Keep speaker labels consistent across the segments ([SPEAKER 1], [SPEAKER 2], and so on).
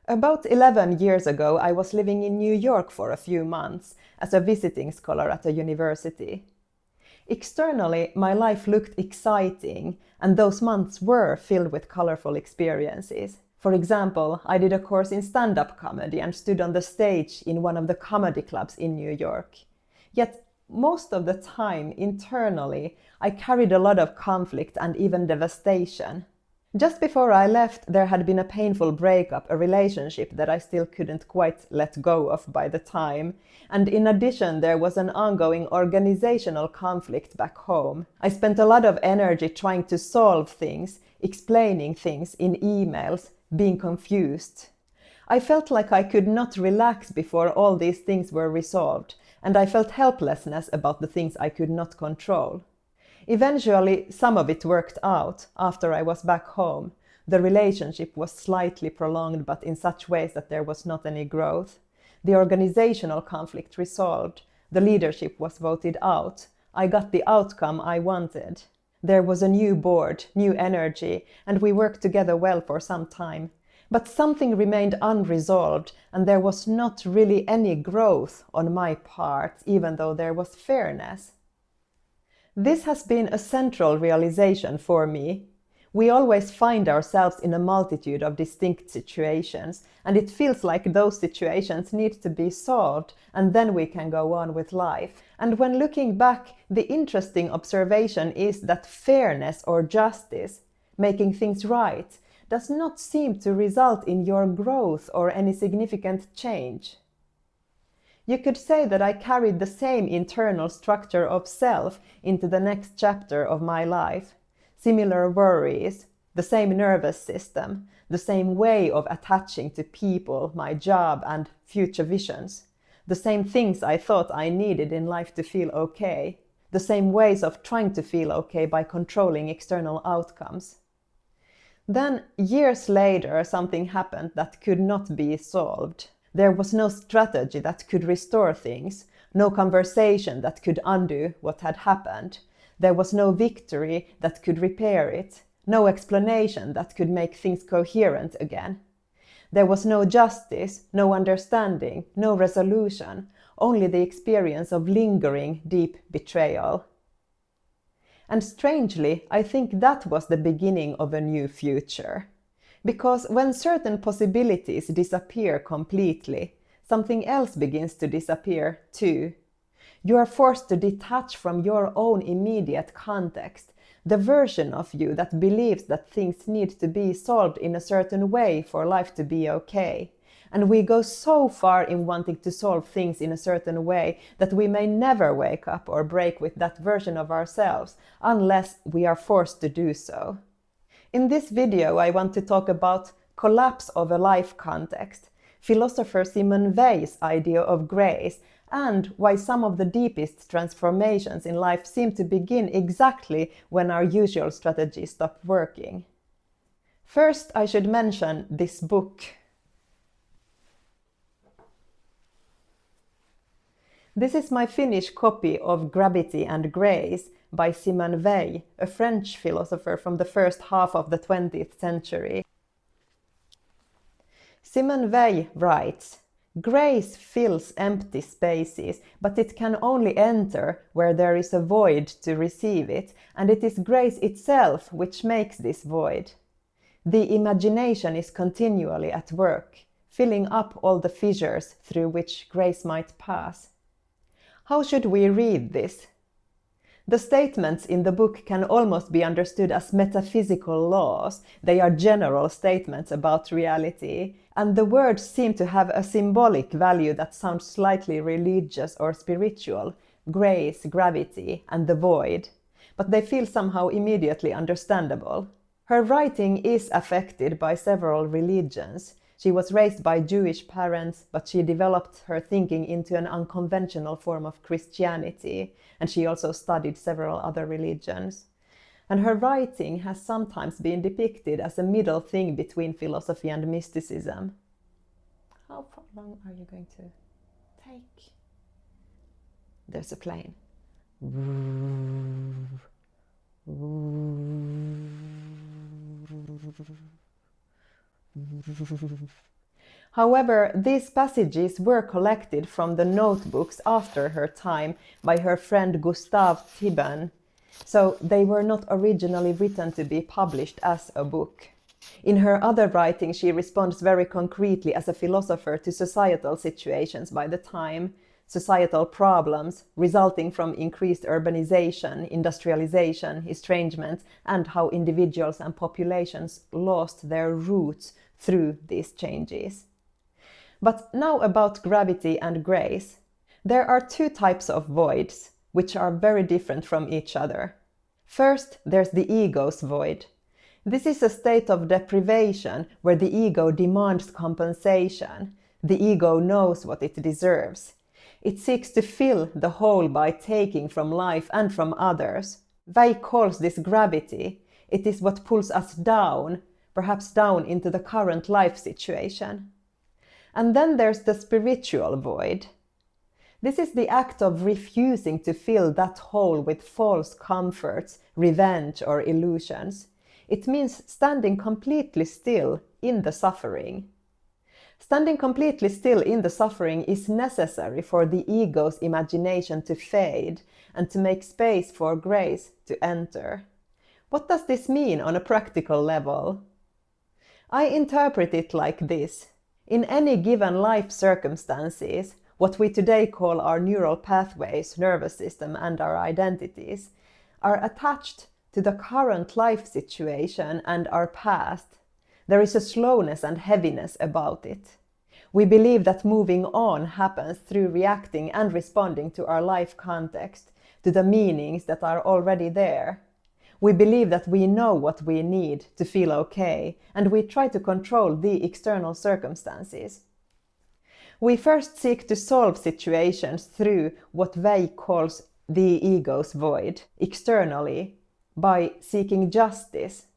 [SPEAKER 1] About 11 years ago, I was living in New York for a few months as a visiting scholar at a university. Externally, my life looked exciting, and those months were filled with colorful experiences. For example, I did a course in stand-up comedy and stood on the stage in one of the comedy clubs in New York. Yet, most of the time, internally, I carried a lot of conflict and even devastation. Just before I left, there had been a painful breakup, a relationship that I still couldn't quite let go of by the time. And in addition, there was an ongoing organizational conflict back home. I spent a lot of energy trying to solve things, explaining things in emails, being confused. I felt like I could not relax before all these things were resolved, and I felt helplessness about the things I could not control. Eventually, some of it worked out after I was back home. The relationship was slightly prolonged, but in such ways that there was not any growth. The organizational conflict resolved. The leadership was voted out. I got the outcome I wanted. There was a new board, new energy, and we worked together well for some time. But something remained unresolved, and there was not really any growth on my part, even though there was fairness. This has been a central realization for me. We always find ourselves in a multitude of distinct situations, and it feels like those situations need to be solved, and then we can go on with life. And when looking back, the interesting observation is that fairness or justice, making things right, does not seem to result in your growth or any significant change. You could say that I carried the same internal structure of self into the next chapter of my life. Similar worries, the same nervous system, the same way of attaching to people, my job, and future visions. The same things I thought I needed in life to feel okay. The same ways of trying to feel okay by controlling external outcomes. Then, years later, something happened that could not be solved. There was no strategy that could restore things, no conversation that could undo what had happened. There was no victory that could repair it, no explanation that could make things coherent again. There was no justice, no understanding, no resolution, only the experience of lingering deep betrayal. And strangely, I think that was the beginning of a new future. Because when certain possibilities disappear completely, something else begins to disappear too. You are forced to detach from your own immediate context, the version of you that believes that things need to be solved in a certain way for life to be okay. And we go so far in wanting to solve things in a certain way that we may never wake up or break with that version of ourselves unless we are forced to do so. In this video, I want to talk about collapse of a life context, philosopher Simone Weil's idea of grace, and why some of the deepest transformations in life seem to begin exactly when our usual strategies stop working. First, I should mention this book. This is my Finnish copy of Gravity and Grace by Simone Weil, a French philosopher from the first half of the 20th century. Simone Weil writes, "Grace fills empty spaces, but it can only enter where there is a void to receive it, and it is grace itself which makes this void. The imagination is continually at work, filling up all the fissures through which grace might pass." How should we read this? The statements in the book can almost be understood as metaphysical laws. They are general statements about reality, and the words seem to have a symbolic value that sounds slightly religious or spiritual: grace, gravity, and the void. But they feel somehow immediately understandable. Her writing is affected by several religions. She was raised by Jewish parents, but she developed her thinking into an unconventional form of Christianity, and she also studied several other religions. And her writing has sometimes been depicted as a middle thing between philosophy and mysticism. How long are you going to take? There's a plane. However, these passages were collected from the notebooks after her time by her friend Gustave Thibin, so they were not originally written to be published as a book. In her other writing, she responds very concretely as a philosopher to societal situations by the time, societal problems resulting from increased urbanization, industrialization, estrangement, and how individuals and populations lost their roots through these changes. But now about gravity and grace. There are two types of voids, which are very different from each other. First, there's the ego's void. This is a state of deprivation where the ego demands compensation. The ego knows what it deserves. It seeks to fill the hole by taking from life and from others. Weil calls this gravity. It is what pulls us down, perhaps down into the current life situation. And then there's the spiritual void. This is the act of refusing to fill that hole with false comforts, revenge, or illusions. It means standing completely still in the suffering. Standing completely still in the suffering is necessary for the ego's imagination to fade and to make space for grace to enter. What does this mean on a practical level? I interpret it like this. In any given life circumstances, what we today call our neural pathways, nervous system, and our identities, are attached to the current life situation and our past. There is a slowness and heaviness about it. We believe that moving on happens through reacting and responding to our life context, to the meanings that are already there. We believe that we know what we need to feel okay, and we try to control the external circumstances. We first seek to solve situations through what Weil calls the ego's void, externally, by seeking justice,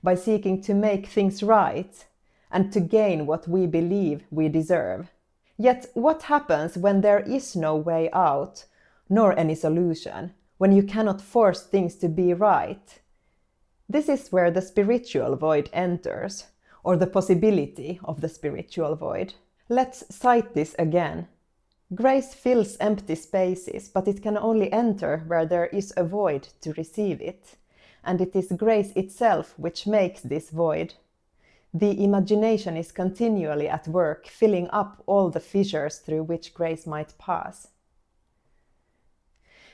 [SPEAKER 1] by seeking to make things right, and to gain what we believe we deserve. Yet what happens when there is no way out, nor any solution? When you cannot force things to be right? This is where the spiritual void enters, or the possibility of the spiritual void. Let's cite this again. Grace fills empty spaces, but it can only enter where there is a void to receive it. And it is grace itself which makes this void. The imagination is continually at work, filling up all the fissures through which grace might pass.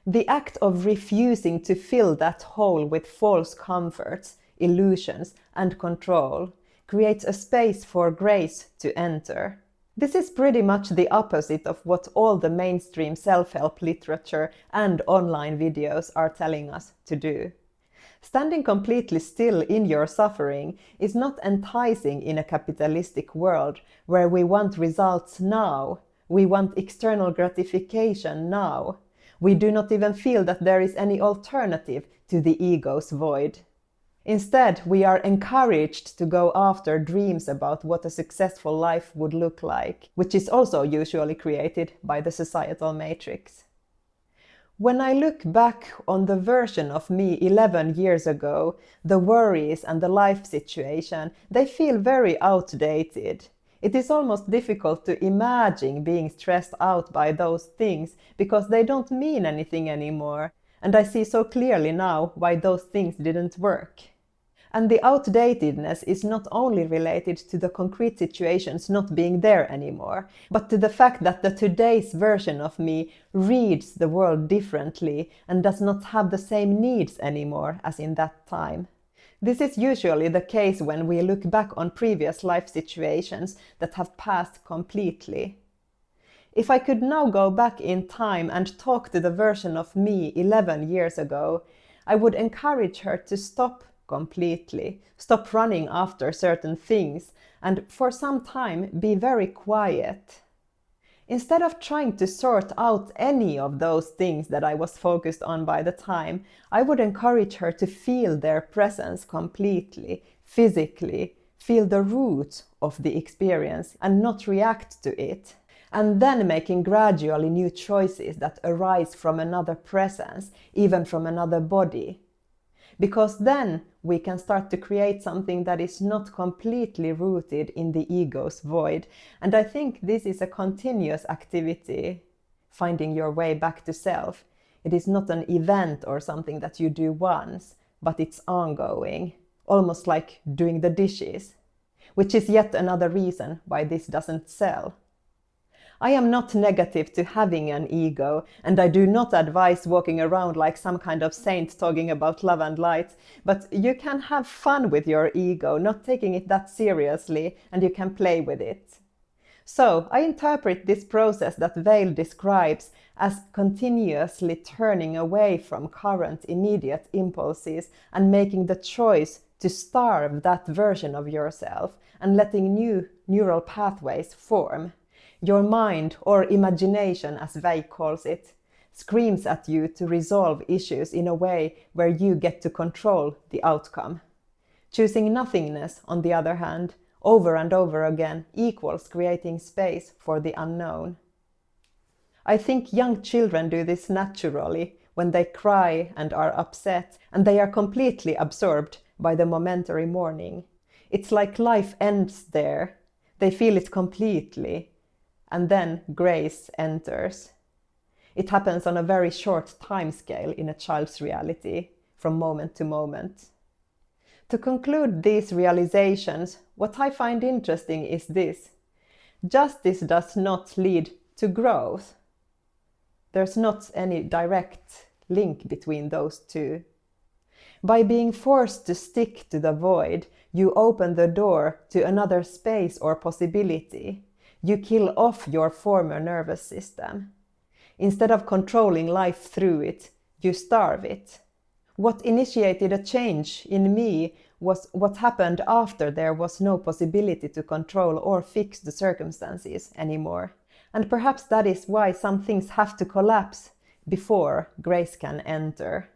[SPEAKER 1] The act of refusing to fill that hole with false comforts, illusions, and control creates a space for grace to enter. This is pretty much the opposite of what all the mainstream self-help literature and online videos are telling us to do. Standing completely still in your suffering is not enticing in a capitalistic world where we want results now, we want external gratification now. We do not even feel that there is any alternative to the ego's void. Instead, we are encouraged to go after dreams about what a successful life would look like, which is also usually created by the societal matrix. When I look back on the version of me 11 years ago, the worries and the life situation, they feel very outdated. It is almost difficult to imagine being stressed out by those things because they don't mean anything anymore, and I see so clearly now why those things didn't work. And the outdatedness is not only related to the concrete situations not being there anymore, but to the fact that the today's version of me reads the world differently and does not have the same needs anymore as in that time. This is usually the case when we look back on previous life situations that have passed completely. If I could now go back in time and talk to the version of me 11 years ago, I would encourage her to stop completely, stop running after certain things, and for some time be very quiet. Instead of trying to sort out any of those things that I was focused on by the time, I would encourage her to feel their presence completely, physically, feel the root of the experience and not react to it. And then making gradually new choices that arise from another presence, even from another body. because then we can start to create something that is not completely rooted in the ego's void. And I think this is a continuous activity, finding your way back to self. It is not an event or something that you do once, but it's ongoing, almost like doing the dishes, which is yet another reason why this doesn't sell. I am not negative to having an ego, and I do not advise walking around like some kind of saint talking about love and light, but you can have fun with your ego, not taking it that seriously, and you can play with it. So I interpret this process that Weil describes as continuously turning away from current immediate impulses and making the choice to starve that version of yourself and letting new neural pathways form. Your mind, or imagination as Weil calls it, screams at you to resolve issues in a way where you get to control the outcome. Choosing nothingness, on the other hand, over and over again equals creating space for the unknown. I think young children do this naturally when they cry and are upset, and they are completely absorbed by the momentary mourning. It's like life ends there. They feel it completely. And then grace enters. It happens on a very short time scale in a child's reality, from moment to moment. To conclude these realizations, what I find interesting is this: justice does not lead to growth. There's not any direct link between those two. By being forced to stick to the void, you open the door to another space or possibility. You kill off your former nervous system. Instead of controlling life through it, you starve it. What initiated a change in me was what happened after there was no possibility to control or fix the circumstances anymore. And perhaps that is why some things have to collapse before grace can enter.